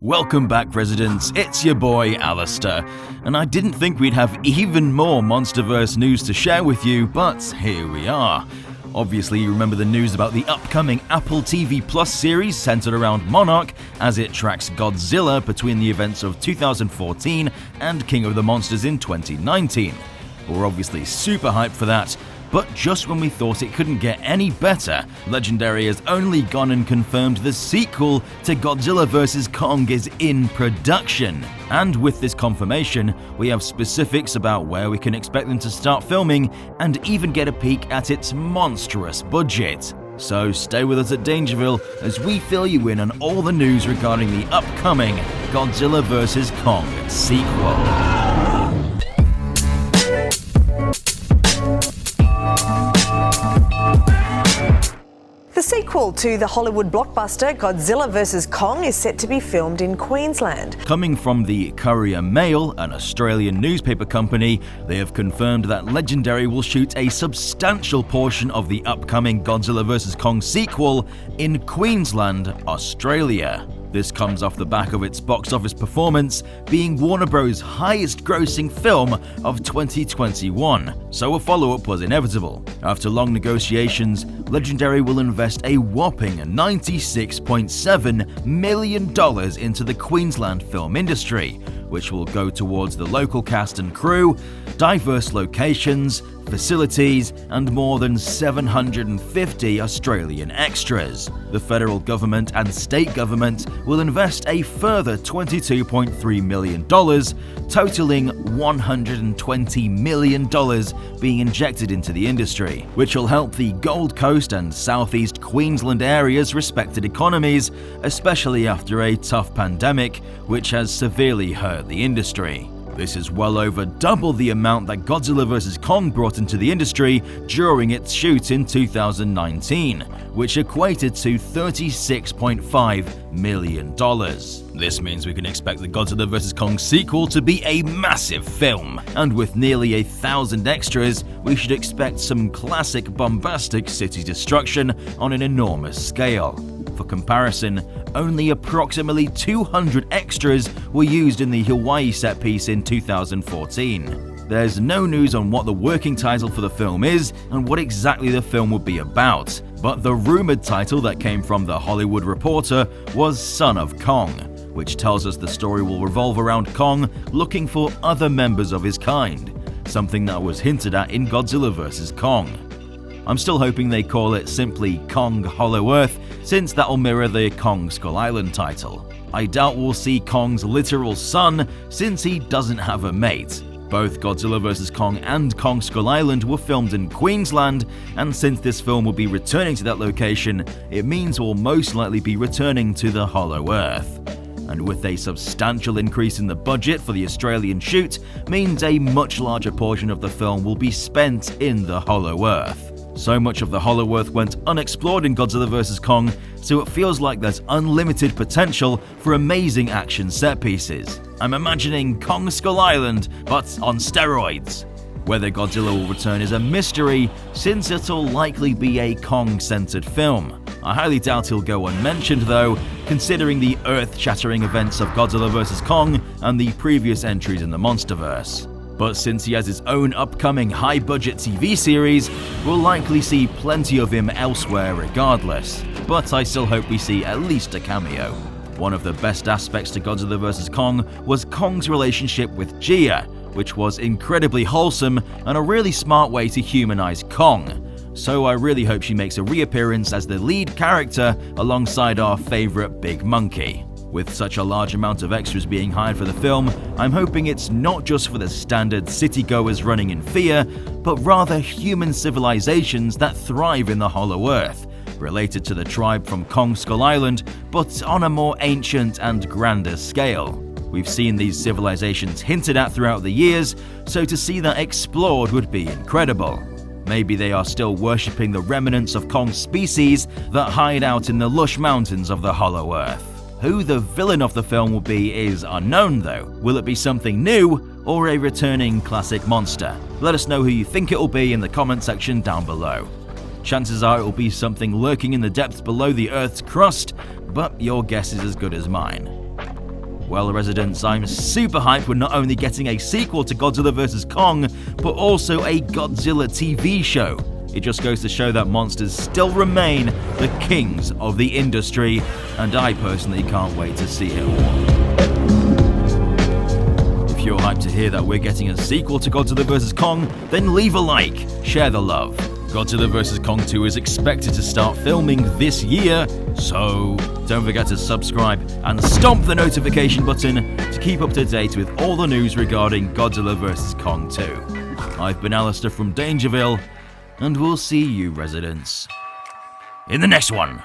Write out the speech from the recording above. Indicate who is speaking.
Speaker 1: Welcome back, residents, it's your boy Alistair, and I didn't think we'd have even more MonsterVerse news to share with you, but here we are. Obviously, you remember the news about the upcoming Apple TV Plus series centered around Monarch as it tracks Godzilla between the events of 2014 and King of the Monsters in 2019. We're obviously super hyped for that, but just when we thought it couldn't get any better, Legendary has only gone and confirmed the sequel to Godzilla vs. Kong is in production. And with this confirmation, we have specifics about where we can expect them to start filming and even get a peek at its monstrous budget. So stay with us at DangerVille as we fill you in on all the news regarding the upcoming Godzilla vs. Kong sequel.
Speaker 2: The sequel to the Hollywood blockbuster Godzilla vs. Kong is set to be filmed in Queensland.
Speaker 1: Coming from the Courier Mail, an Australian newspaper company, they have confirmed that Legendary will shoot a substantial portion of the upcoming Godzilla vs. Kong sequel in Queensland, Australia. This comes off the back of its box office performance being Warner Bros.' highest-grossing film of 2021, so a follow-up was inevitable. After long negotiations, Legendary will invest a whopping $96.7 million into the Queensland film industry, which will go towards the local cast and crew, diverse locations, facilities, and more than 750 Australian extras. The federal government and state government will invest a further $22.3 million, totaling $120 million being injected into the industry, which will help the Gold Coast and Southeast Queensland areas' respected economies, especially after a tough pandemic which has severely hurt the industry. This is well over double the amount that Godzilla vs. Kong brought into the industry during its shoot in 2019, which equated to $36.5 million. This means we can expect the Godzilla vs. Kong sequel to be a massive film, and with nearly 1,000 extras, we should expect some classic bombastic city destruction on an enormous scale. For comparison, only approximately 200 extras were used in the Hawaii set piece in 2014. There's no news on what the working title for the film is and what exactly the film will be about, but the rumored title that came from The Hollywood Reporter was Son of Kong, which tells us the story will revolve around Kong looking for other members of his kind, something that was hinted at in Godzilla vs. Kong. I'm still hoping they call it simply Kong Hollow Earth, since that'll mirror the Kong Skull Island title. I doubt we'll see Kong's literal son, since he doesn't have a mate. Both Godzilla vs. Kong and Kong Skull Island were filmed in Queensland, and since this film will be returning to that location, it means we'll most likely be returning to the Hollow Earth. And with a substantial increase in the budget for the Australian shoot, means a much larger portion of the film will be spent in the Hollow Earth. So much of the Hollow Earth went unexplored in Godzilla vs. Kong, so it feels like there's unlimited potential for amazing action set pieces. I'm imagining Kong Skull Island, but on steroids. Whether Godzilla will return is a mystery, since it'll likely be a Kong-centered film. I highly doubt he'll go unmentioned though, considering the earth-shattering events of Godzilla vs. Kong and the previous entries in the MonsterVerse. But since he has his own upcoming high-budget TV series, we'll likely see plenty of him elsewhere regardless. But I still hope we see at least a cameo. One of the best aspects to Godzilla vs. Kong was Kong's relationship with Gia, which was incredibly wholesome and a really smart way to humanize Kong. So I really hope she makes a reappearance as the lead character alongside our favorite big monkey. With such a large amount of extras being hired for the film, I'm hoping it's not just for the standard city-goers running in fear, but rather human civilizations that thrive in the Hollow Earth, related to the tribe from Kong Skull Island, but on a more ancient and grander scale. We've seen these civilizations hinted at throughout the years, so to see that explored would be incredible. Maybe they are still worshipping the remnants of Kong's species that hide out in the lush mountains of the Hollow Earth. Who the villain of the film will be is unknown though. Will it be something new or a returning classic monster? Let us know who you think it will be in the comment section down below. Chances are it will be something lurking in the depths below the Earth's crust, but your guess is as good as mine. Well, residents, I'm super hyped we're not only getting a sequel to Godzilla vs. Kong, but also a Godzilla TV show. It just goes to show that monsters still remain the kings of the industry, and I personally can't wait to see it all. If you're hyped to hear that we're getting a sequel to Godzilla vs. Kong, then leave a like, share the love. Godzilla vs. Kong 2 is expected to start filming this year, so don't forget to subscribe and stomp the notification button to keep up to date with all the news regarding Godzilla vs. Kong 2. I've been Alistair from DangerVille, and we'll see you residents in the next one.